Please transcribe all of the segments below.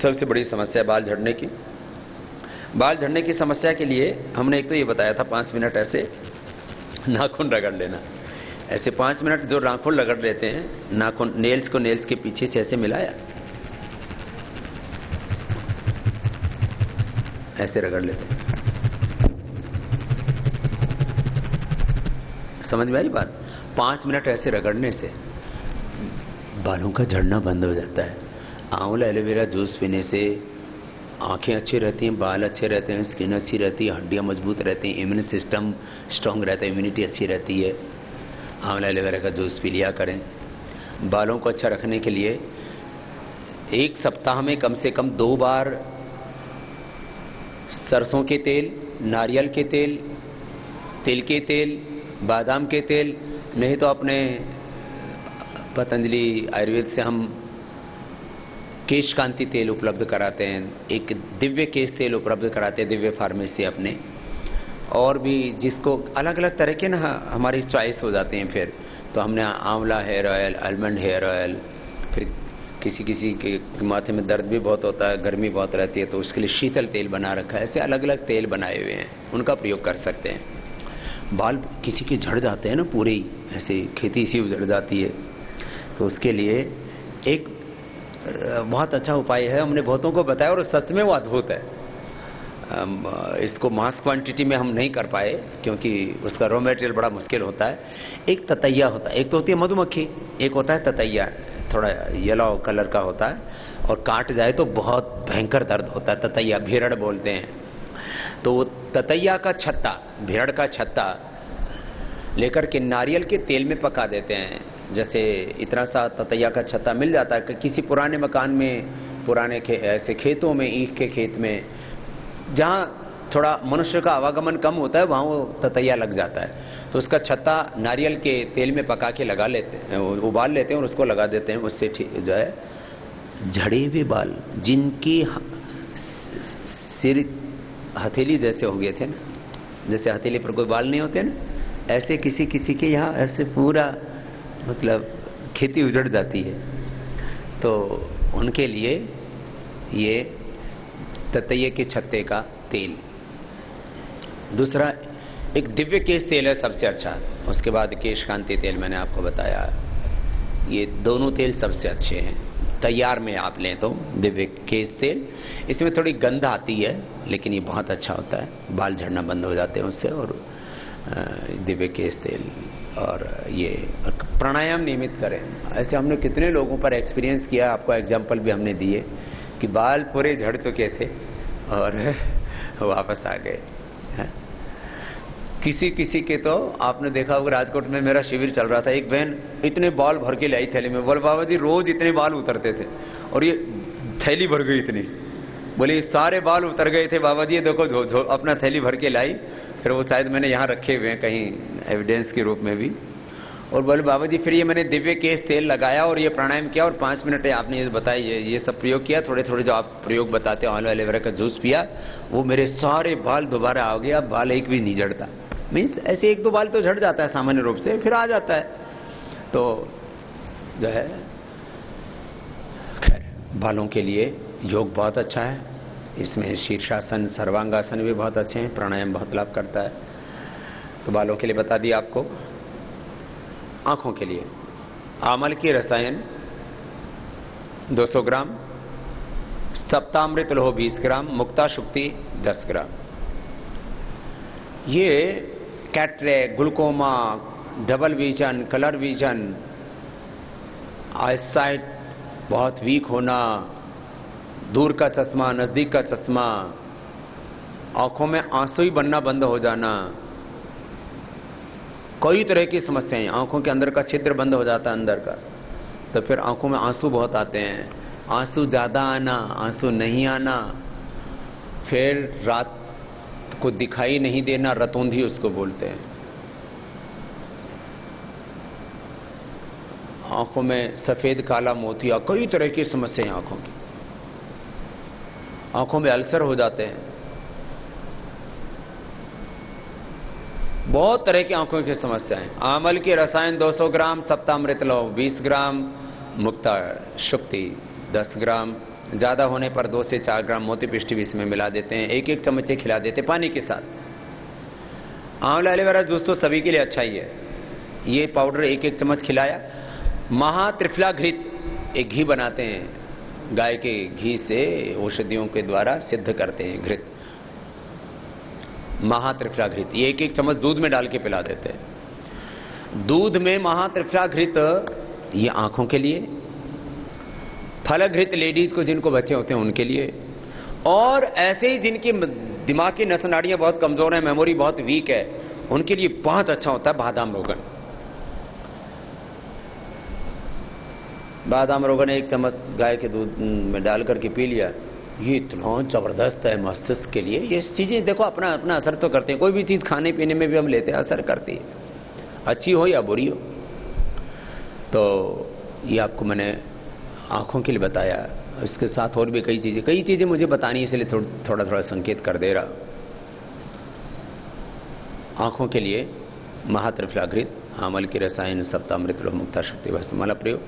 सबसे बड़ी समस्या है बाल झड़ने की। बाल झड़ने की समस्या के लिए हमने एक तो ये बताया था 5 मिनट ऐसे नाखून रगड़ लेना। ऐसे 5 मिनट जो नाखून रगड़ लेते हैं, नाखून नेल्स को नेल्स के पीछे से ऐसे मिलाया, ऐसे रगड़ लेते हैं। समझ में आई बात? 5 मिनट ऐसे रगड़ने से बालों का झड़ना बंद हो जाता है। आंवला एलोवेरा जूस पीने से आंखें अच्छी रहती हैं, बाल अच्छे रहते हैं, स्किन अच्छी रहती है, हड्डियां मजबूत रहती हैं, इम्यून सिस्टम स्ट्रांग रहता है, इम्यूनिटी अच्छी रहती है। आंवला एलोवेरा का जूस पी लिया करें। बालों को अच्छा रखने के लिए एक सप्ताह में कम से कम 2 बार सरसों के तेल, नारियल के तेल, तिल के तेल, बादाम के तेल, नहीं तो अपने पतंजलि आयुर्वेद से हम केश कांति तेल उपलब्ध कराते हैं, एक दिव्य केश तेल उपलब्ध कराते हैं दिव्य फार्मेसी अपने। और भी जिसको अलग अलग तरह के ना हमारी चॉइस हो जाते हैं। फिर तो हमने amla hair oil, almond hair oil, फिर किसी किसी के माथे में दर्द भी बहुत होता है, गर्मी बहुत रहती है, तो उसके लिए शीतल तेल बना रखा है। ऐसे अलग अलग तेल बनाए हुए हैं, उनका प्रयोग कर सकते हैं। बाल किसी के झड़ जाते हैं ना पूरे ही, ऐसे खेती सी उजड़ जाती है, तो उसके लिए एक बहुत अच्छा उपाय है, हमने बहुतों को बताया और सच में वो अद्भुत है। इसको मास क्वांटिटी में हम नहीं कर पाए क्योंकि उसका रॉ मटेरियल बड़ा मुश्किल होता है। एक ततैया होता है, एक तो होती है मधुमक्खी, एक होता है ततैया, थोड़ा येलो कलर का होता है और काट जाए तो बहुत भयंकर दर्द होता है। ततैया, भेड़ड़ बोलते हैं। तो ततैया का छत्ता, भेड़ का छत्ता लेकर के नारियल के तेल में पका देते हैं। जैसे इतना सा ततैया का छत्ता मिल जाता है कि किसी पुराने मकान में, पुराने ऐसे खेतों में, ईख के खेत में, जहां थोड़ा मनुष्य का आवागमन कम होता है, वहां वो ततैया लग जाता है। तो उसका छत्ता नारियल के तेल में पका के लगा लेते हैं, उबाल लेते हैं और उसको लगा देते हैं। उससे जो है झड़े हुए बाल, जिनकी सिर हथेली जैसे हो गए थे ना, जैसे हथेली पर कोई बाल नहीं होते ना, ऐसे किसी किसी के यहाँ ऐसे पूरा मतलब खेती उजड़ जाती है, तो उनके लिए ये ततैये के छत्ते का तेल। दूसरा एक दिव्य केश तेल है सबसे अच्छा, उसके बाद केश कांति तेल मैंने आपको बताया। ये दोनों तेल सबसे अच्छे हैं। तैयार में आप लें तो दिव्य केश तेल, इसमें थोड़ी गंध आती है लेकिन ये बहुत अच्छा होता है, बाल झड़ना बंद हो जाते हैं उससे। और दिव्य केश तेल और ये प्राणायाम नियमित करें। ऐसे हमने कितने लोगों पर एक्सपीरियंस किया, आपको एग्जाम्पल भी हमने दिए कि बाल पूरे झड़ चुके थे और वापस आ गए। किसी किसी के तो आपने देखा होगा, राजकोट में मेरा शिविर चल रहा था, एक बहन इतने बाल भर के लाई थैली में। बोले बाबा जी रोज इतने बाल उतरते थे और ये थैली भर गई इतनी। बोले सारे बाल उतर गए थे बाबा जी, देखो अपना थैली भर के लाई। फिर वो शायद मैंने यहाँ रखे हुए हैं कहीं एविडेंस के रूप में भी। और बोले बाबा जी फिर ये मैंने दिव्य केश तेल लगाया और ये प्राणायाम किया और 5 मिनट आपने ये बताया, ये सब प्रयोग किया, थोड़े थोड़े जो आप प्रयोग बताते हैं, आंवला एलोवेरा का जूस पिया, वो मेरे सारे बाल दोबारा आ गया, बाल एक भी नहीं झड़ता। मीन्स ऐसे 1-2 बाल तो झड़ जाता है सामान्य रूप से, फिर आ जाता है। तो जो है खैर बालों के लिए योग बहुत अच्छा है। इसमें शीर्षासन, सर्वांगासन भी बहुत अच्छे हैं, प्राणायाम बहुत लाभ करता है। तो बालों के लिए बता दिया आपको। आंखों के लिए आमल की रसायन 200 ग्राम, सप्तामृत लोह 20 ग्राम, मुक्ता शुक्ति 10 ग्राम। ये cataract, glaucoma, double vision, colour vision, eyesight बहुत वीक होना, दूर का चश्मा, नजदीक का चश्मा, आंखों में आंसू ही बनना बंद हो जाना, कई तरह की समस्याएं, आंखों के अंदर का छिद्र बंद हो जाता है अंदर का, तो फिर आंखों में आंसू बहुत आते हैं, आंसू ज्यादा आना, आंसू नहीं आना, फिर रात को दिखाई नहीं देना, रतौंधी उसको बोलते हैं। आंखों में सफेद काला मोतिया, कई तरह की समस्याएं आंखों की। आंखों में अल्सर हो जाते हैं, बहुत तरह की आंखों की समस्याएं। आमल की रसायन 200 ग्राम, सप्तामृत लोह 20 ग्राम, मुक्ता शुक्ति 10 ग्राम ज़्यादा होने पर 2 से 4 ग्राम मोती पिष्टी भी इसमें मिला देते हैं, एक एक चम्मच खिला देते हैं पानी के साथ। आंवला एलोवेरा जूस तो सभी के लिए अच्छा ही है। ये पाउडर एक एक चम्मच खिलाया। महात्रिफला घृत, एक घी बनाते हैं, गाय के घी से औषधियों के द्वारा सिद्ध करते हैं घृत, महात्रिफला घृत, ये एक एक चम्मच दूध में डाल के पिला देते हैं। दूध में महात्रिफला घृत, ये आंखों के लिए। फलघृत लेडीज को जिनको बच्चे होते हैं उनके लिए, और ऐसे ही जिनकी दिमाग की नस नाड़ियां बहुत कमजोर है, मेमोरी बहुत वीक है, उनके लिए बहुत अच्छा होता है बादाम रोगन। बादाम रोगन 1 चम्मच गाय के दूध में डाल करके पी लिया, ये इतना जबरदस्त है मस्तिष्क के लिए। ये चीजें देखो अपना अपना असर तो करते हैं, कोई भी चीज खाने पीने में भी हम लेते हैं असर करती है, अच्छी हो या बुरी हो। तो ये आपको मैंने आंखों के लिए बताया, इसके साथ और भी कई चीजें मुझे बतानी है, इसलिए थोड़ा थोड़ा संकेत कर दे रहा। आंखों के लिए महात्रिफला घृत, आमल की रसायन सप्तामृत लोह मुक्ता शक्ति भस्माला प्रयोग,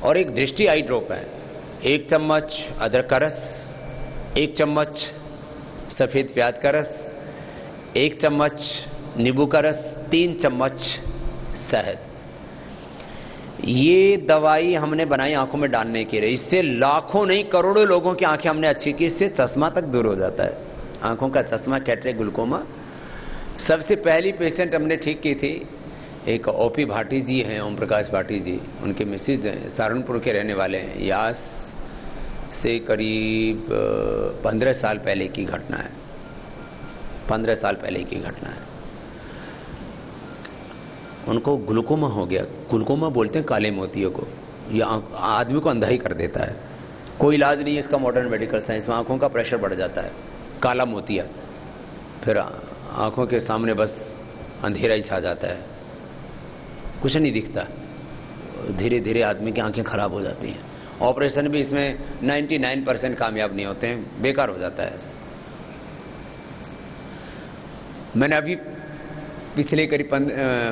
और एक दृष्टि आई ड्रॉप है। 1 चम्मच अदरक का रस, 1 चम्मच सफेद प्याज का रस, 1 चम्मच नींबू का रस, 3 चम्मच शहद। ये दवाई हमने बनाई आंखों में डालने के लिए। इससे लाखों नहीं करोड़ों लोगों की आंखें हमने अच्छी की। इससे चश्मा तक दूर हो जाता है, आंखों का चश्मा, कैटरेक्ट, ग्लूकोमा। सबसे पहली पेशेंट हमने ठीक की थी, एक ओपी भाटी जी हैं, ओम प्रकाश भाटी जी, उनके मिसेज हैं, सहारनपुर के रहने वाले हैं। यास से करीब 15 साल पहले की घटना है, 15 साल पहले की घटना है। उनको ग्लूकोमा हो गया। ग्लूकोमा बोलते हैं काले मोतियों को, यह आदमी को अंधा ही कर देता है, कोई इलाज नहीं है इसका मॉडर्न मेडिकल साइंस में। आंखों का प्रेशर बढ़ जाता है, काला मोतिया, फिर आंखों के सामने बस अंधेरा ही छा जाता है, कुछ नहीं दिखता, धीरे धीरे आदमी की आंखें खराब हो जाती हैं। ऑपरेशन भी इसमें 99% कामयाब नहीं होते हैं, बेकार हो जाता है। मैंने अभी पिछले करीब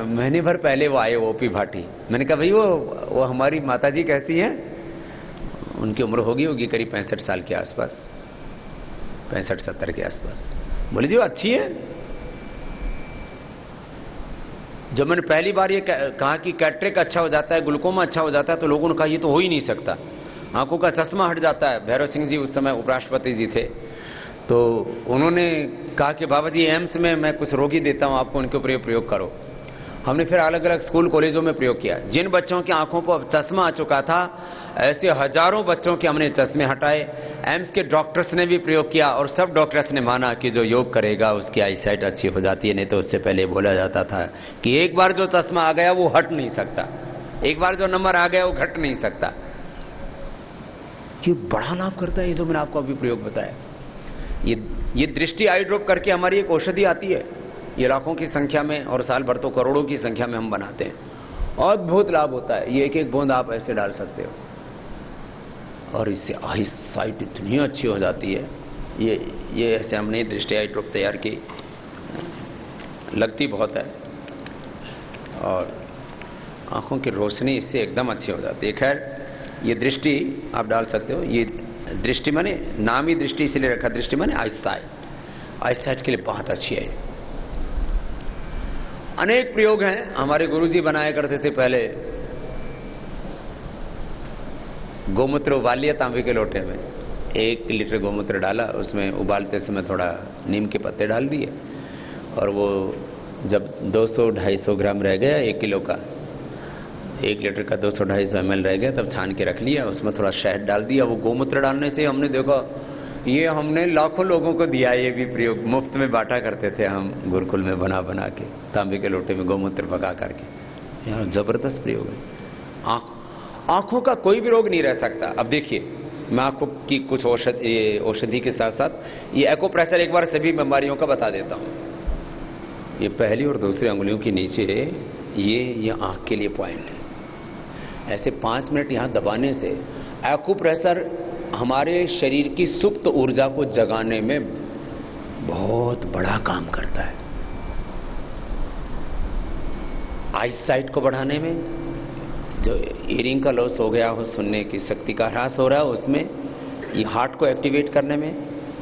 महीने भर पहले वो आए, ओपी भाटी। मैंने कहा भाई वो हमारी माताजी कैसी हैं? उनकी उम्र होगी करीब 65 साल के आसपास, 65-70 के आसपास। बोले जी वो अच्छी है। जब मैंने पहली बार ये कहा कि कैटरेक्ट अच्छा हो जाता है, ग्लूकोमा अच्छा हो जाता है, तो लोगों ने कहा ये तो हो ही नहीं सकता, आंखों का चश्मा हट जाता है। भैरव सिंह जी उस समय उपराष्ट्रपति जी थे, तो उन्होंने कहा कि बाबा जी एम्स में मैं कुछ रोगी देता हूं आपको, उनके ऊपर प्रयोग करो। हमने फिर अलग अलग स्कूल कॉलेजों में प्रयोग किया। जिन बच्चों की आंखों पर चश्मा आ चुका था, ऐसे हजारों बच्चों के हमने चश्मे हटाए। एम्स के डॉक्टर्स ने भी प्रयोग किया, और सब डॉक्टर्स ने माना कि जो योग करेगा उसकी आईसाइट अच्छी हो जाती है। नहीं तो उससे पहले बोला जाता था कि एक बार जो चश्मा आ गया वो हट नहीं सकता, एक बार जो नंबर आ गया वो घट नहीं सकता। क्यों बड़ा लाभ करता है ये जो मैंने आपको अभी प्रयोग बताया। ये दृष्टि आई ड्रॉप करके हमारी एक औषधि आती है, ये लाखों की संख्या में और साल भर तो करोड़ों की संख्या में हम बनाते हैं, अद्भुत लाभ होता है। ये एक एक बूंद आप ऐसे डाल सकते हो, और इससे आई साइट इतनी अच्छी हो जाती है। ये ऐसे हमने दृष्टि आई ड्रॉप तैयार की, लगती बहुत है, और आंखों की रोशनी इससे एकदम अच्छी हो जाती है। खैर ये दृष्टि आप डाल सकते हो। ये दृष्टि माने नाम ही दृष्टि इसलिए रखा, दृष्टि माने आईसाइट के लिए बहुत अच्छी है। अनेक प्रयोग हैं, हमारे गुरुजी बनाया करते थे पहले। गोमूत्र उबाल लिया तांबे के लोटे में, 1 लीटर गोमूत्र डाला, उसमें उबालते समय थोड़ा नीम के पत्ते डाल दिए, और वो जब 200-250 ग्राम रह गया 1 किलो का, 1 लीटर का 200-250 ml रह गया, तब छान के रख लिया, उसमें थोड़ा शहद डाल दिया। वो गोमूत्र डालने से हमने देखा, ये हमने लाखों लोगों को दिया। ये भी प्रयोग मुफ्त में बांटा करते थे हम गुरुकुल में, बना के तांबे के लोटे में गोमूत्र पका करके। यार जबरदस्त प्रयोग है। आंखों का कोई भी रोग नहीं रह सकता। अब देखिए, मैं आपको की कुछ औषधि के साथ साथ ये एक्यूप्रेशर एक बार सभी बीमारियों का बता देता हूं। ये पहली और दूसरी अंगुलियों के नीचे ये आंख के लिए पॉइंट है। ऐसे 5 मिनट यहां दबाने से एक्यूप्रेशर हमारे शरीर की सुप्त ऊर्जा को जगाने में बहुत बड़ा काम करता है। आईसाइट को बढ़ाने में, जो हियरिंग का लॉस हो गया हो, सुनने की शक्ति का ह्रास हो रहा है, उसमें ये हार्ट को एक्टिवेट करने में,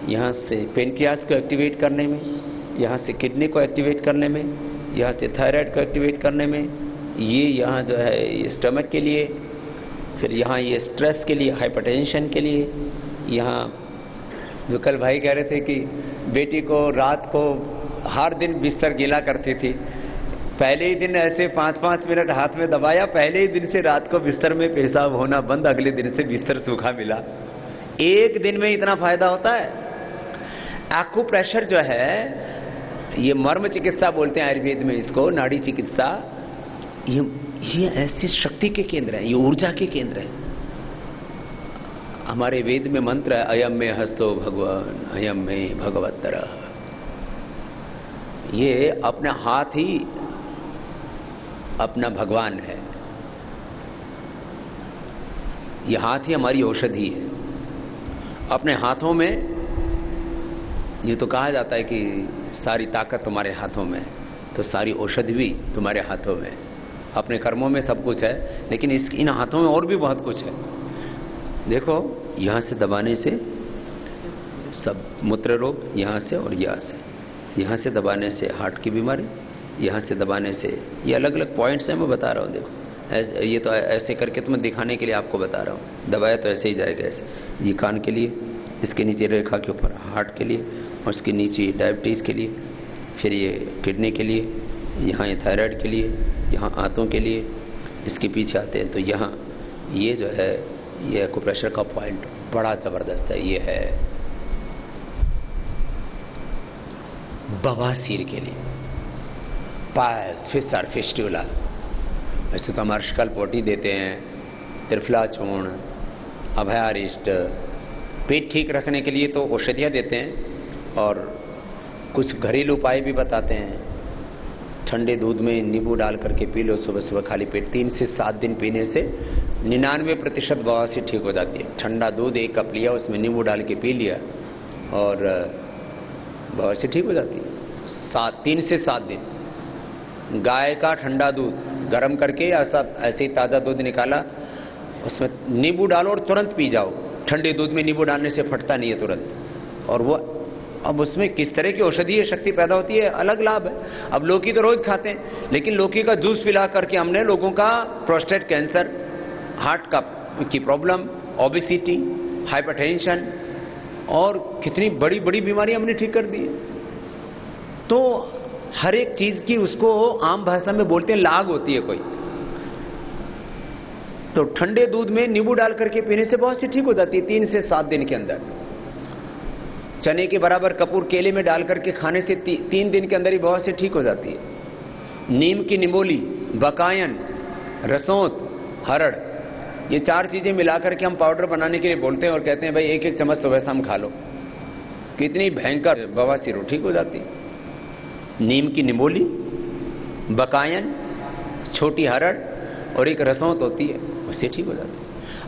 यहाँ से पेनक्रियास को एक्टिवेट करने में, यहाँ से किडनी को एक्टिवेट करने में, यहाँ से थायराइड को एक्टिवेट करने में, ये यहाँ जो है ये स्टमक के लिए, फिर यहाँ ये स्ट्रेस के लिए, हाइपरटेंशन के लिए। यहाँ जो कल भाई कह रहे थे कि बेटी को रात को हर दिन बिस्तर गीला करती थी, पहले ही दिन ऐसे 5-5 मिनट हाथ में दबाया, पहले ही दिन से रात को बिस्तर में पेशाब होना बंद, अगले दिन से बिस्तर सूखा मिला। एक दिन में इतना फायदा होता है। एक्यूप्रेशर जो है, ये मर्म चिकित्सा बोलते हैं आयुर्वेद में इसको, नाड़ी चिकित्सा, ये ऐसी शक्ति के केंद्र है, ये ऊर्जा के केंद्र है। हमारे वेद में मंत्र है, अयम में हस्तो भगवान, अयम में भगवत्तर। ये अपना हाथ ही अपना भगवान है, ये हाथ ही हमारी औषधि है। अपने हाथों में, ये तो कहा जाता है कि सारी ताकत तुम्हारे हाथों में, तो सारी औषधि भी तुम्हारे हाथों में। अपने कर्मों में सब कुछ है, लेकिन इन हाथों में और भी बहुत कुछ है। देखो, यहां से दबाने से सब मूत्र रोग, यहां से और यहां से दबाने से हार्ट की बीमारी, यहां से दबाने से, ये अलग अलग पॉइंट्स हैं, मैं बता रहा हूं। देखो ये तो ऐसे करके तो मैं दिखाने के लिए आपको बता रहा हूं, दबाया तो ऐसे ही जाएगा ऐसे। ये कान के लिए, इसके नीचे रेखा के ऊपर हार्ट के लिए, और इसके नीचे डायबिटीज के लिए, फिर ये किडनी के लिए, यहाँ ये थायराइड के लिए, यहाँ आंतों के लिए, इसके पीछे आते हैं तो यहाँ ये जो है ये एक्यूप्रेशर का पॉइंट बड़ा जबरदस्त है। ये है बवासीर के लिए, पायस, फिसर, फिस्टुला। ऐसे तो हम अर्शकल पोटी देते हैं, त्रिफला चूर्ण, अभयारिष्ट, पेट ठीक रखने के लिए तो औषधियाँ देते हैं, और कुछ घरेलू उपाय भी बताते हैं। ठंडे दूध में नींबू डाल करके पी लो सुबह सुबह खाली पेट, 3 से 7 दिन पीने से 99% बवासीर ठीक हो जाती है। ठंडा दूध 1 कप लिया, उसमें नींबू डाल के पी लिया और बवासीर ठीक हो जाती है। 3 से 7 दिन। गाय का ठंडा दूध गर्म करके ऐसे ही ताज़ा दूध निकाला, उसमें नींबू डालो और तुरंत पी जाओ। ठंडे दूध में नींबू डालने से फटता नहीं है तुरंत, और वो अब उसमें किस तरह की औषधीय शक्ति पैदा होती है, अलग लाभ है। अब लौकी तो रोज खाते हैं, लेकिन लौकी का जूस पिला करके हमने लोगों का प्रोस्टेट कैंसर, हार्ट की प्रॉब्लम, ओबेसिटी, हाइपरटेंशन और कितनी बड़ी बड़ी बीमारी हमने ठीक कर दी। तो हर एक चीज की उसको आम भाषा में बोलते हैं लाग होती है कोई। तो ठंडे दूध में नींबू डाल करके पीने से बहुत सी ठीक हो जाती है 3 से 7 दिन के अंदर। चने के बराबर कपूर केले में डाल करके खाने से 3 दिन के अंदर ही बहुत से ठीक हो जाती है। नीम की निमोली, बकायन, रसोंत, हरड़, ये 4 चीजें मिलाकर के हम पाउडर बनाने के लिए बोलते हैं और कहते हैं भाई 1-1 चम्मच सुबह शाम खा लो, कितनी भयंकर बवासीर ठीक हो जाती है। नीम की निमोली, बकायन, छोटी हरड़ और एक रसोंत होती है, उससे ठीक हो जाती है।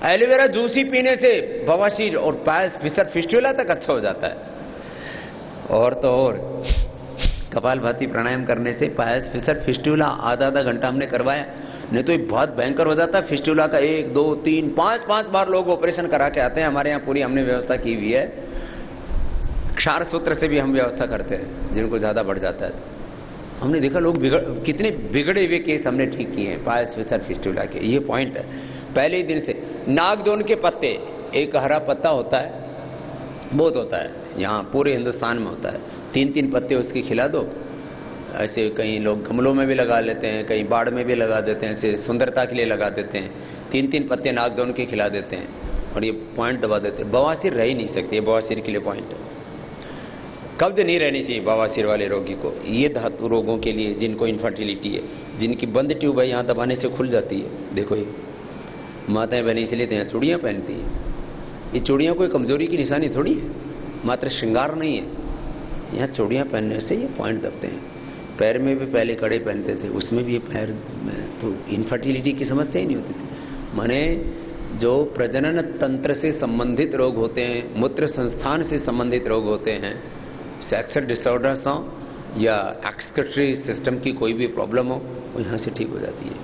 एलोवेरा जूस ही पीने से बवासीर और पायल्स, फिसर, फिस्टुला तक अच्छा हो जाता है। और तो और कपालभाति प्राणायाम करने से पायल्स, फिसर, फिस्टुला आधा घंटा हमने करवाया, नहीं तो ये बहुत भयंकर हो जाता है। फिस्टुला का 1, 2, 3, 5 बार लोग ऑपरेशन करा के आते हैं। हमारे यहाँ पूरी हमने व्यवस्था की हुई है। क्षार सूत्र से भी हम व्यवस्था करते हैं, जिनको ज्यादा बढ़ जाता है। हमने देखा लोग कितने बिगड़े हुए केस हमने ठीक किए हैं पायल्स, फिसर, फिस्टुला के। ये पॉइंट है पहले ही दिन से। नागदोन के पत्ते, एक हरा पत्ता होता है, बहुत होता है, यहाँ पूरे हिंदुस्तान में होता है। 3-3 पत्ते उसकी खिला दो। ऐसे कई लोग गमलों में भी लगा लेते हैं, कहीं बाड़ में भी लगा देते हैं, ऐसे सुंदरता के लिए लगा देते हैं। 3-3 पत्ते नागदोन के खिला देते हैं और ये पॉइंट दबा देते हैं। बवासीर रह ही नहीं सकती, बवासीर के लिए पॉइंट है। कब्ज नहीं रहनी चाहिए बवासीर वाले रोगी को। ये धातु रोगों के लिए, जिनको इनफर्टिलिटी है, जिनकी बंद ट्यूब है, यहाँ दबाने से खुल जाती है। देखो ये माताएं बहनें इसलिए तो यहाँ चूड़ियाँ पहनती हैं। ये चूड़ियाँ कोई कमजोरी की निशानी थोड़ी है, मात्र श्रृंगार नहीं है। यहाँ चूड़ियाँ पहनने से ये पॉइंट दबते हैं। पैर में भी पहले कड़े पहनते थे, उसमें भी ये पैर में तो इनफर्टिलिटी की समस्या ही नहीं होती थी। माने जो प्रजनन तंत्र से संबंधित रोग होते हैं, मूत्र संस्थान से संबंधित रोग होते हैं, सेक्सुअल डिसऑर्डर्स हो या एक्सक्रीटरी सिस्टम की कोई भी प्रॉब्लम हो, वो यहाँ से ठीक हो जाती है।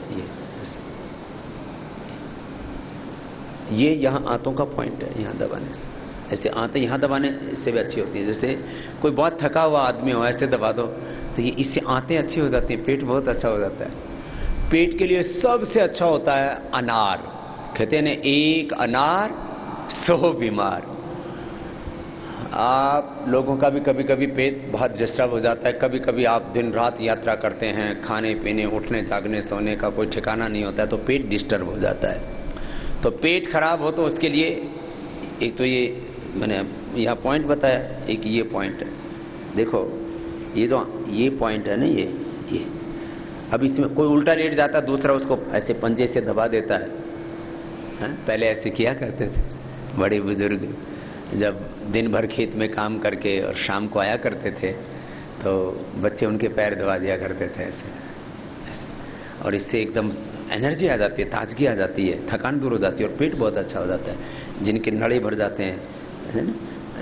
ये यहाँ आंतों का पॉइंट है, यहाँ दबाने से। ऐसे आंतें यहाँ दबाने से भी अच्छी होती है। जैसे कोई बहुत थका हुआ आदमी हो, ऐसे दबा दो तो ये इससे आंतें अच्छी हो जाती हैं, पेट बहुत अच्छा हो जाता है। पेट के लिए सबसे अच्छा होता है अनार। कहते हैं ना, एक अनार 100 बीमार। आप लोगों का भी कभी कभी पेट बहुत डिस्टर्ब हो जाता है, कभी कभी आप दिन रात यात्रा करते हैं, खाने पीने उठने जागने सोने का कोई ठिकाना नहीं होता है, तो पेट डिस्टर्ब हो जाता है। तो पेट खराब हो तो उसके लिए एक तो ये मैंने यहाँ पॉइंट बताया, एक ये पॉइंट है। देखो ये जो ये पॉइंट है ना, ये अब इसमें कोई उल्टा लेट जाता है, दूसरा उसको ऐसे पंजे से दबा देता है। पहले ऐसे किया करते थे बड़े बुजुर्ग, जब दिन भर खेत में काम करके और शाम को आया करते थे तो बच्चे उनके पैर दबा दिया करते थे ऐसे। और इससे एकदम एनर्जी आ जाती है, ताजगी आ जाती है, थकान दूर हो जाती है और पेट बहुत अच्छा हो जाता है। जिनके नड़े भर जाते हैं, है ना,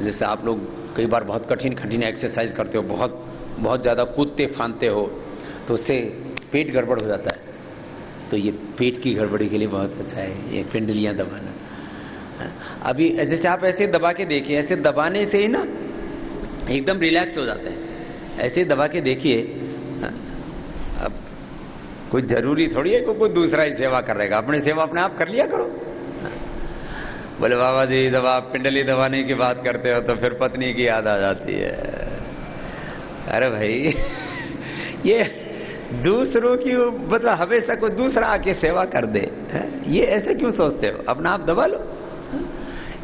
जैसे आप लोग कई बार बहुत कठिन एक्सरसाइज करते हो, बहुत ज़्यादा कूदते फांदते हो, तो उससे पेट गड़बड़ हो जाता है। तो ये पेट की गड़बड़ी के लिए बहुत अच्छा है ये पिंडलियाँ दबाना। अभी जैसे आप ऐसे दबा के देखिए, ऐसे दबाने से ही ना एकदम रिलैक्स हो जाते हैं। ऐसे दबा के देखिए। अब कोई जरूरी थोड़ी है कोई दूसरा ही सेवा करेगा, अपनी सेवा अपने आप कर लिया करो। बोले बाबा जी जब आप पिंडली दबाने की बात करते हो तो फिर पत्नी की याद आ जाती है। अरे भाई ये दूसरों की मतलब हमेशा कोई दूसरा आके सेवा कर दे, ये ऐसे क्यों सोचते हो? अपना आप दबा लो।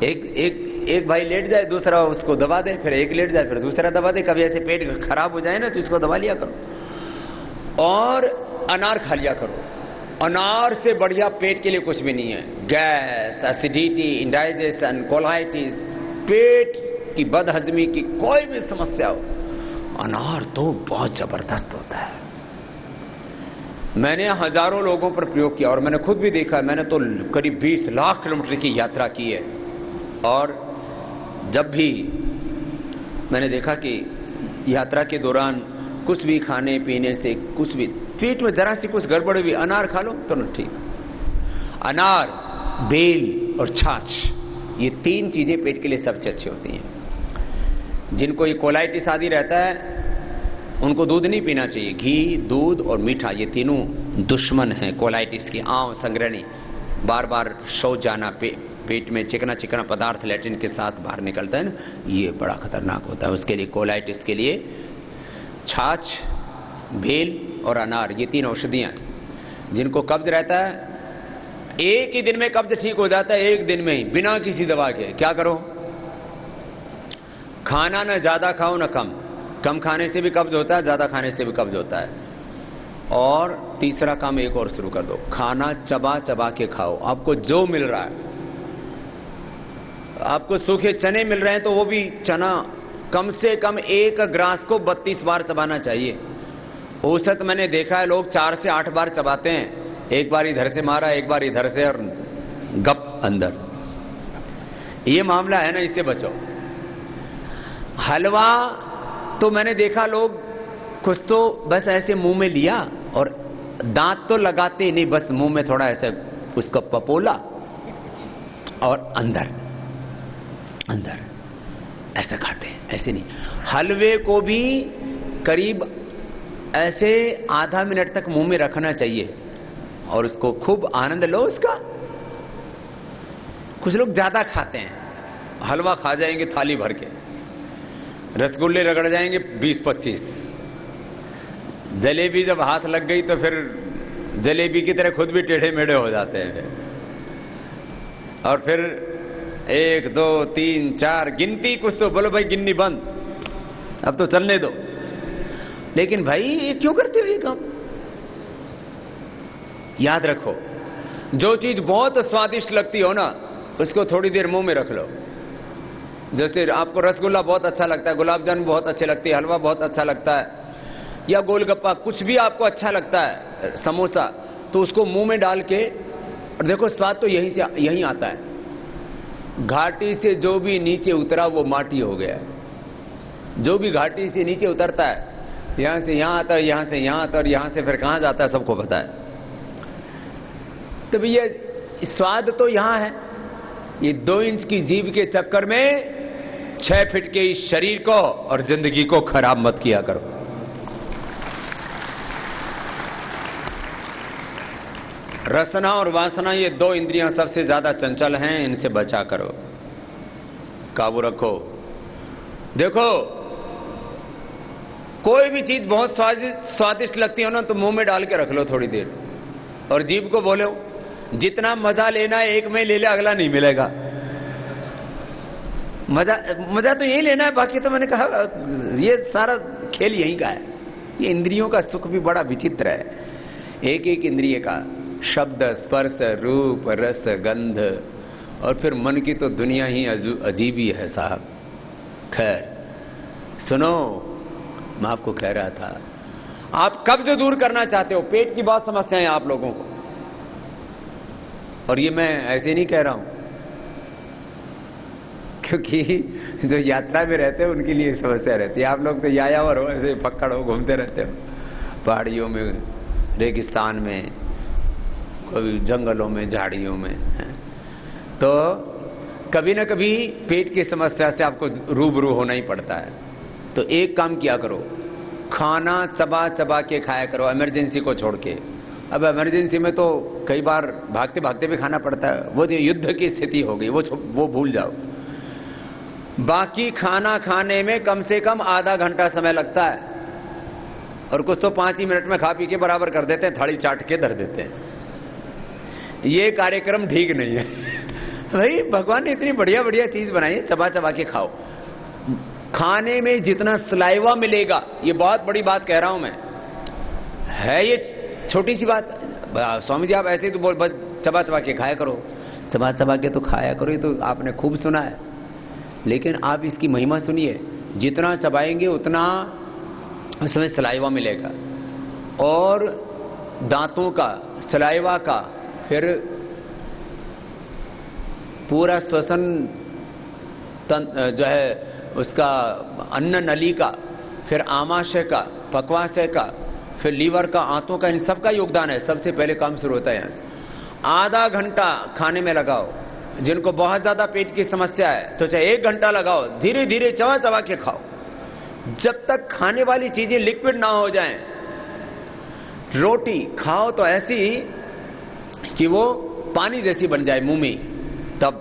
एक भाई लेट जाए, दूसरा उसको दबा दे, फिर एक लेट जाए, फिर दूसरा दबा दे। कभी ऐसे पेट खराब हो जाए ना तो इसको दबा लिया करो। और अनार खा लिया करो। अनार से बढ़िया पेट के लिए कुछ भी नहीं है। गैस, एसिडिटी, इंडाइजेशन, कोलाइटिस, पेट की बदहजमी की कोई भी समस्या हो, अनार तो बहुत जबरदस्त होता है। मैंने हजारों लोगों पर प्रयोग किया और मैंने खुद भी देखा। मैंने तो करीब 20 लाख किलोमीटर की यात्रा की है और जब भी मैंने देखा कि यात्रा के दौरान कुछ भी खाने पीने से कुछ भी पेट में जरा सी कुछ गड़बड़ भी, अनार खा लो तो ना ठीक। अनार, बेल और छाछ, ये 3 चीजें पेट के लिए सबसे अच्छी होती हैं। जिनको ये कोलाइटिस आदि रहता है उनको दूध नहीं पीना चाहिए। घी, दूध और मीठा, ये तीनों दुश्मन हैं कोलाइटिस की। आंव संग्रहणी, बार बार शौच जाना, पेट में चिकना चिकना पदार्थ लैट्रिन के साथ बाहर निकलता है ना, ये बड़ा खतरनाक होता है। उसके लिए कोलाइटिस के लिए छाछ, बेल और अनार, ये 3 औषधियां हैं। जिनको कब्ज रहता है, एक ही दिन में कब्ज ठीक हो जाता है, एक दिन में ही, बिना किसी दवा के। क्या करो? खाना ना ज्यादा खाओ ना कम। कम खाने से भी कब्ज होता है, ज्यादा खाने से भी कब्ज होता है। और तीसरा काम एक और शुरू कर दो, खाना चबा चबा के खाओ। आपको जो मिल रहा है, आपको सूखे चने मिल रहे हैं तो वो भी चना कम से कम 1 ग्रास को 32 बार चबाना चाहिए। औसत मैंने देखा है लोग 4 से 8 बार चबाते हैं। एक बार इधर से मारा, एक बार इधर से, और गप अंदर। ये मामला है ना, इससे बचो। हलवा तो मैंने देखा लोग कुछ तो बस ऐसे मुंह में लिया और दांत तो लगाते नहीं, बस मुंह में थोड़ा ऐसे उसको पपोला और अंदर अंदर ऐसा खाते हैं। ऐसे नहीं, हलवे को भी करीब ऐसे आधा मिनट तक मुंह में रखना चाहिए और उसको खूब आनंद लो उसका। कुछ लोग ज्यादा खाते हैं, हलवा खा जाएंगे थाली भर के, रसगुल्ले रगड़ जाएंगे 20-25, जलेबी जब हाथ लग गई तो फिर जलेबी की तरह खुद भी टेढ़े मेढ़े हो जाते हैं। और फिर 1 2 3 4 गिनती कुछ तो बोलो भाई गिननी बंद, अब तो चलने दो। लेकिन भाई ये क्यों करते हो ये काम? याद रखो, जो चीज बहुत स्वादिष्ट लगती हो ना उसको थोड़ी देर मुंह में रख लो। जैसे आपको रसगुल्ला बहुत अच्छा लगता है, गुलाब जामुन बहुत अच्छे लगते हैं, हलवा बहुत अच्छा लगता है, या गोलगप्पा, कुछ भी आपको अच्छा लगता है, समोसा, तो उसको मुंह में डाल के, और देखो स्वाद तो यहीं आता है। घाटी से जो भी नीचे उतरा वो माटी हो गया। जो भी घाटी से नीचे उतरता है, यहां से यहां आता है, यहां से यहां आता है, और यहां से फिर कहां जाता है सबको पता है। तो भैया स्वाद तो यहां है। ये 2 इंच की जीभ के चक्कर में 6 फीट के इस शरीर को और जिंदगी को खराब मत किया करो। रसना और वासना, ये 2 इंद्रियां सबसे ज्यादा चंचल हैं, इनसे बचा करो, काबू रखो। देखो, कोई भी चीज बहुत स्वादिष्ट लगती हो ना, तो मुंह में डाल के रख लो थोड़ी देर, और जीभ को बोलो जितना मजा लेना है एक में ले ले, अगला नहीं मिलेगा। मजा तो यही लेना है, बाकी तो मैंने कहा ये सारा खेल यही का है। ये इंद्रियों का सुख भी बड़ा विचित्र है। एक एक इंद्रिय का शब्द, स्पर्श, रूप, रस, गंध, और फिर मन की तो दुनिया ही अजीब ही है साहब। खैर सुनो, मैं आपको कह रहा था, आप कब्ज दूर करना चाहते हो, पेट की बहुत समस्या है आप लोगों को, और ये मैं ऐसे नहीं कह रहा हूं, क्योंकि जो यात्रा में रहते हैं उनके लिए समस्या रहती है। आप लोग तो यायावर हो, ऐसे पकड़ हो, घूमते रहते हो पहाड़ियों में, रेगिस्तान में, कभी जंगलों में, झाड़ियों में, तो कभी ना कभी पेट की समस्या से आपको रूबरू होना ही पड़ता है। तो एक काम किया करो, खाना चबा चबा के खाया करो, इमरजेंसी को छोड़ के। अब इमरजेंसी में तो कई बार भागते भागते भी खाना पड़ता है, वो तो युद्ध की स्थिति हो गई, वो भूल जाओ। बाकी खाना खाने में कम से कम आधा घंटा समय लगता है, और कुछ तो 5 ही मिनट में खा पी के बराबर कर देते हैं, थाली चाट के धर देते हैं। ये कार्यक्रम ठीक नहीं है भाई। भगवान ने इतनी बढ़िया बढ़िया चीज बनाई है, चबा चबा के खाओ। खाने में जितना सलाइवा मिलेगा, ये बहुत बड़ी बात कह रहा हूं मैं, है ये छोटी सी बात। स्वामी जी आप ऐसे ही तो बोल, बस चबा चबा के खाया करो, चबा चबा के तो खाया करो, ये तो आपने खूब सुना है, लेकिन आप इसकी महिमा सुनिए। जितना चबाएंगे उतना उसमें सलाइवा मिलेगा, और दांतों का, सलाइवा का, फिर पूरा श्वसन जो है उसका, अन्न नली का, फिर आमाशय का, पक्वाशय का, फिर लीवर का, आंतों का, इन सबका योगदान है। सबसे पहले काम शुरू होता है यहां से। आधा घंटा खाने में लगाओ। जिनको बहुत ज्यादा पेट की समस्या है तो चाहे 1 घंटा लगाओ, धीरे धीरे चबा चबा के खाओ, जब तक खाने वाली चीजें लिक्विड ना हो जाएं। रोटी खाओ तो ऐसी कि वो पानी जैसी बन जाए मुंह में, तब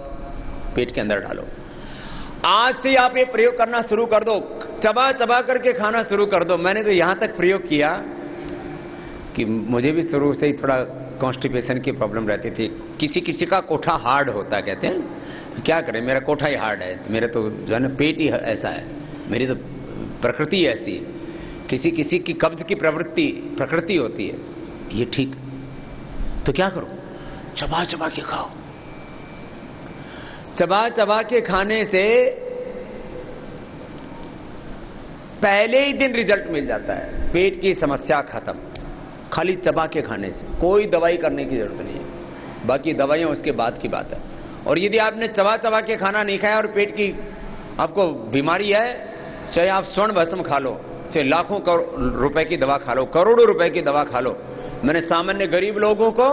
पेट के अंदर डालो। आज से आप ये प्रयोग करना शुरू कर दो, चबा चबा करके खाना शुरू कर दो। मैंने तो यहां तक प्रयोग किया कि मुझे भी शुरू से ही थोड़ा कॉन्स्टिपेशन की प्रॉब्लम रहती थी। किसी किसी का कोठा हार्ड होता, कहते हैं, क्या करें, मेरा कोठा ही हार्ड है, मेरा तो जो है ना पेट ही ऐसा है, मेरी तो प्रकृति ऐसी है। किसी किसी की कब्ज की प्रकृति होती है, ये ठीक। तो क्या करो, चबा चबा के खाओ। चबा चबा के खाने से पहले ही दिन रिजल्ट मिल जाता है, पेट की समस्या खत्म, खाली चबा के खाने से। कोई दवाई करने की जरूरत नहीं है, बाकी दवाइयां उसके बाद की बात है। और यदि आपने चबा चबा के खाना नहीं खाया और पेट की आपको बीमारी है, चाहे आप स्वर्ण भस्म खा लो, चाहे लाखों रुपए की दवा खा लो, करोड़ों रुपए की दवा खा लो। मैंने सामान्य गरीब लोगों को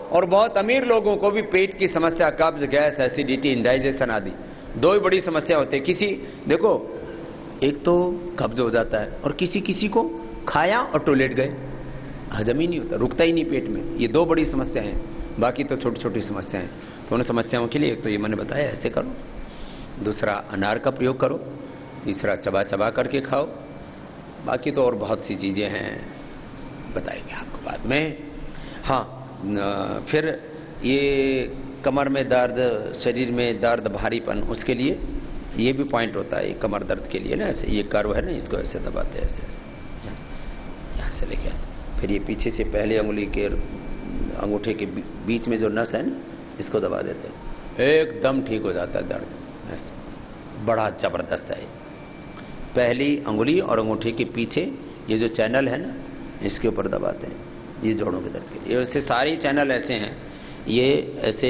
और बहुत अमीर लोगों को भी पेट की समस्या, कब्ज, गैस, एसिडिटी, इंडाइजेशन आदि 2 ही बड़ी समस्या होती है। किसी देखो, एक तो कब्ज हो जाता है, और किसी किसी को खाया और टॉयलेट गए, हजम ही नहीं होता, रुकता ही नहीं पेट में। ये 2 बड़ी समस्याएं हैं, बाकी तो छोटी छोटी समस्याएं। तो उन समस्याओं के लिए एक तो ये मैंने बताया ऐसे करो, दूसरा अनार का प्रयोग करो, तीसरा चबा चबा करके खाओ। बाकी तो और बहुत सी चीजें हैं, बताएंगे आपको बाद में। हाँ, फिर ये कमर में दर्द, शरीर में दर्द, भारीपन, उसके लिए ये भी पॉइंट होता है। कमर दर्द के लिए ना, ऐसे ये कर्व है ना, इसको ऐसे दबाते हैं, ऐसे यहाँ से लेके आते, फिर ये पीछे से पहले अंगुली के अंगूठे के बीच में जो नस है ना, इसको दबा देते हैं, एकदम ठीक हो जाता है दर्द। ऐसे बड़ा जबरदस्त है। पहली अंगुली और अंगूठे के पीछे ये जो चैनल है ना, इसके ऊपर दबाते हैं, ये जोड़ों के दर्द के लिए। ऐसे सारे चैनल ऐसे हैं, ये ऐसे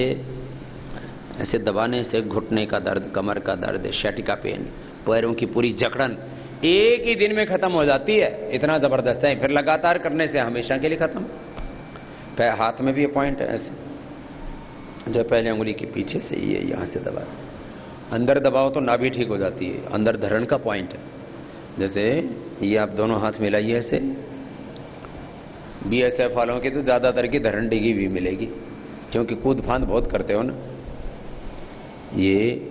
ऐसे दबाने से घुटने का दर्द, कमर का दर्द, शैटिका पेन, पैरों की पूरी जकड़न एक ही दिन में खत्म हो जाती है। इतना जबरदस्त है। फिर लगातार करने से हमेशा के लिए खत्म। हाथ में भी ये पॉइंट है ऐसे, जो पहले उंगली के पीछे से ये यहां से दबा, अंदर दबाओ तो नाभि ठीक हो जाती है, अंदर धरण का पॉइंट है। जैसे ये आप दोनों हाथ मिलाइए ऐसे, बीएसएफ वालों की तो ज्यादातर की धरण डिगी भी मिलेगी, क्योंकि कूद फांद बहुत करते हो ना। ये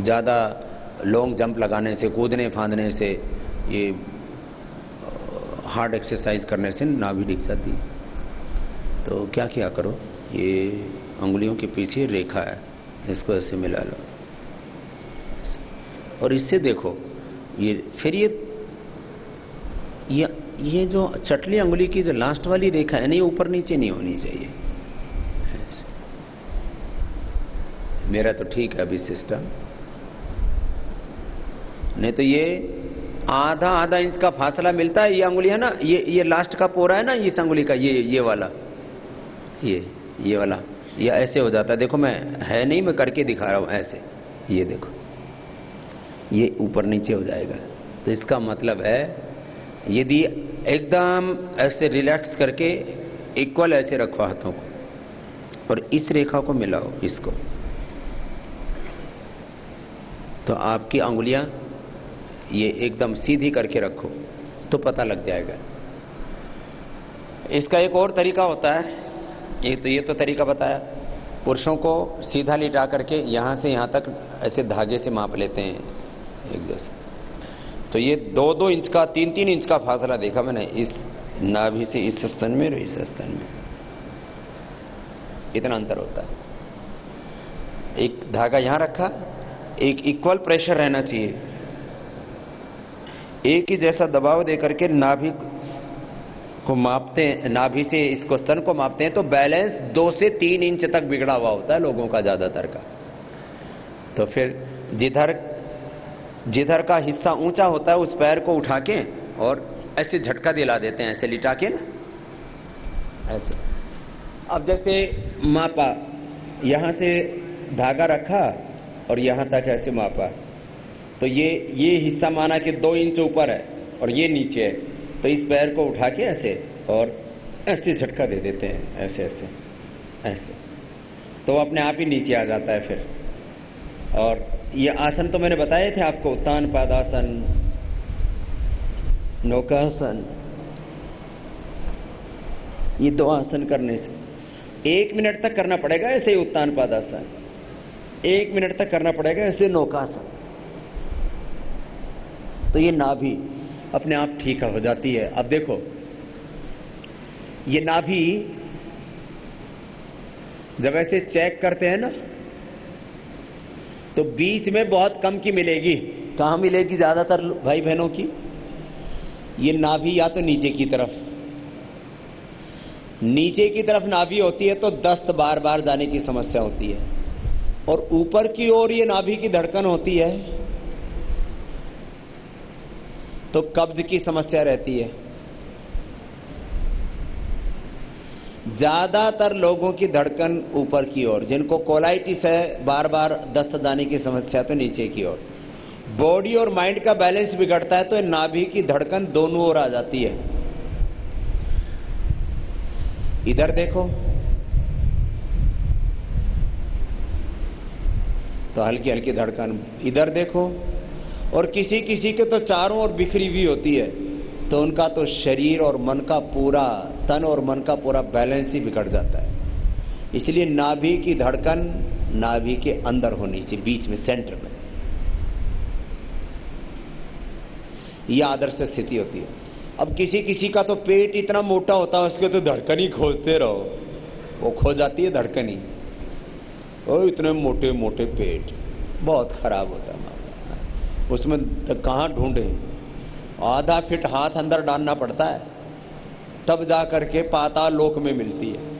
ज्यादा लॉन्ग जंप लगाने से, कूदने फांदने से, ये हार्ड एक्सरसाइज करने से नाभि डिग जाती है। तो क्या किया करो, ये अंगुलियों के पीछे रेखा है, इसको ऐसे मिला लो और इससे देखो ये, फिर ये जो चटली अंगुली की जो लास्ट वाली रेखा है ना, ये ऊपर नीचे नहीं होनी चाहिए। मेरा तो ठीक है अभी सिस्टम, नहीं तो ये आधा इंच का फासला मिलता है। ये अंगुलियां ना, ये लास्ट का पोरा है ना इस अंगुली का, ये वाला, ये वाला, ये ऐसे हो जाता है। देखो मैं है नहीं, मैं करके दिखा रहा हूं ऐसे, ये देखो ये ऊपर नीचे हो जाएगा। तो इसका मतलब है यदि एकदम ऐसे रिलैक्स करके इक्वल ऐसे रखो हाथों को और इस रेखा को मिलाओ इसको, तो आपकी अंगुलियां ये एकदम सीधी करके रखो तो पता लग जाएगा। इसका एक और तरीका होता है, ये तो तरीका बताया। पुरुषों को सीधा लिटा करके यहां से यहां तक ऐसे धागे से माप लेते हैं एक जैसे। तो ये 2-2 इंच का, 3-3 इंच का फासला देखा मैंने, इस नाभि से इस स्तन में और इस स्तन में, इतना अंतर होता है। एक धागा यहां रखा, एक इक्वल प्रेशर रहना चाहिए, एक ही जैसा दबाव देकर के नाभि को मापते हैं, नाभि से इसको स्तन को मापते हैं, तो बैलेंस 2 से 3 इंच तक बिगड़ा हुआ होता है लोगों का, ज्यादातर का। तो फिर जिधर का हिस्सा ऊंचा होता है उस पैर को उठा के और ऐसे झटका दिला देते हैं, ऐसे लिटा के ना, ऐसे। अब जैसे मापा, यहां से धागा रखा और यहां तक ऐसे मापा, तो ये हिस्सा माना कि 2 इंच ऊपर है और ये नीचे है, तो इस पैर को उठा के ऐसे और ऐसे झटका दे देते हैं, ऐसे ऐसे ऐसे, तो अपने आप ही नीचे आ जाता है फिर। और ये आसन तो मैंने बताए थे आपको, उत्तान पादासन, नौकासन, ये 2 आसन करने से 1 मिनट तक करना पड़ेगा ऐसे ही उत्तान पादासन, 1 मिनट तक करना पड़ेगा ऐसे नौकासन। तो ये नाभि अपने आप ठीक हो जाती है। अब देखो ये नाभि जब ऐसे चेक करते हैं ना, तो बीच में बहुत कम की मिलेगी। कहां मिलेगी ज्यादातर भाई बहनों की? ये नाभि या तो नीचे की तरफ नाभि होती है तो दस्त बार बार जाने की समस्या होती है, और ऊपर की ओर ये नाभि की धड़कन होती है तो कब्ज की समस्या रहती है। ज्यादातर लोगों की धड़कन ऊपर की ओर, जिनको कोलाइटिस है, बार बार दस्त जाने की समस्या, तो नीचे की ओर। बॉडी और माइंड का बैलेंस बिगड़ता है तो नाभि की धड़कन दोनों ओर आ जाती है। इधर देखो तो हल्की हल्की धड़कन, इधर देखो, और किसी किसी के तो चारों ओर बिखरी हुई होती है, तो उनका तो शरीर और मन का पूरा, तन और मन का पूरा बैलेंस ही बिगड़ जाता है। इसलिए नाभि की धड़कन नाभि के अंदर होनी चाहिए, बीच में, सेंटर में। यह आदर्श स्थिति होती है। अब किसी किसी का तो पेट इतना मोटा होता है, उसके तो धड़कन ही खोजते रहो, वो खो जाती है धड़कन ही। और इतने मोटे मोटे पेट, बहुत खराब होता है, उसमें कहां ढूंढे। आधा फीट हाथ अंदर डालना पड़ता है, तब जा करके पाताल लोक में मिलती है।